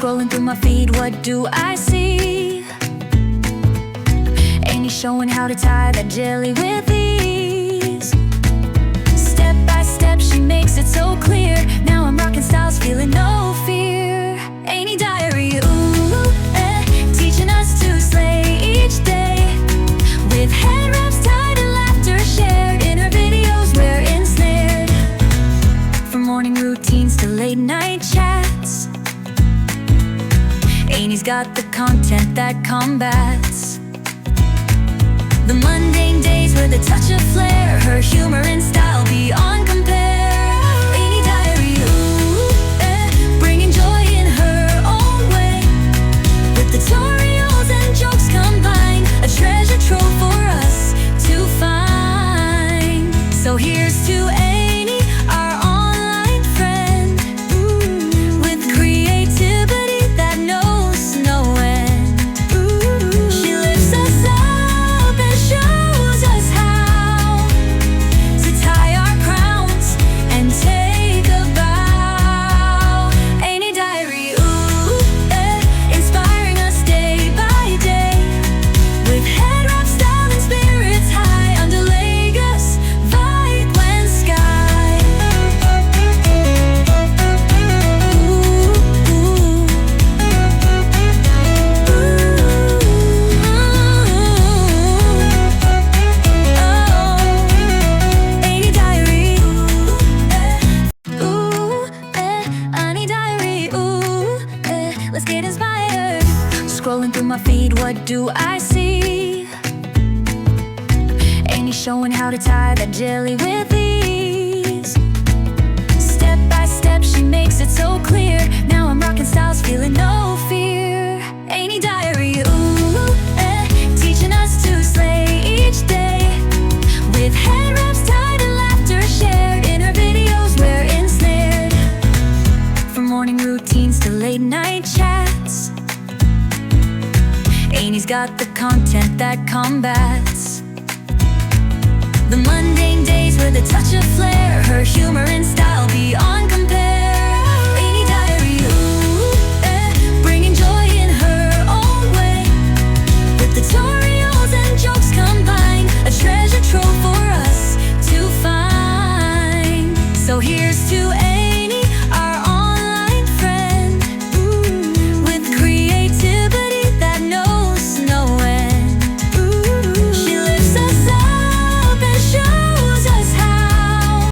Scrolling through my feed, what do I see? Amy's showing how to tie that jelly with ease. Step by step she makes it so clear. Now I'm rocking styles, feeling no fear. Amy Diary, ooh, teaching us to slay each day. With head wraps tied and laughter shared. In her videos we're ensnared. From morning routines to late night chats, Amy's got the content that combats the mundane days with a touch of flair. Her humor and style beyond compare. Amy Diary, ooh, bringing joy in her own way. With tutorials and jokes combined, a treasure trove for us to find. So here's to Amy, our online friend, with creativity that knows no end. She lifts us up and shows us how to tie our crowns and take a bow. Amy Diary, ooh, inspiring us day by day. With head wrap style and spirits high under Lagos vibe when sky. Amy Diary, Amy Diary, let's get inspired. Scrolling through my feed, what do I see? Amy's showing how to tie that jelly with ease. Step by step she makes it so clear. Now I'm rocking styles, feeling no fear. Amy Diary, ooh, teaching us to slay each day. With head wraps tied and laughter shared. In her videos we're ensnared. From morning routines to late night chats, Amy's got the content that combats the mundane days with a touch of flair. Her humor and style beyond compare. Amy Diary, ooh, bringing joy in her own way. With tutorials and jokes combined, a treasure trove for us to find. So here's to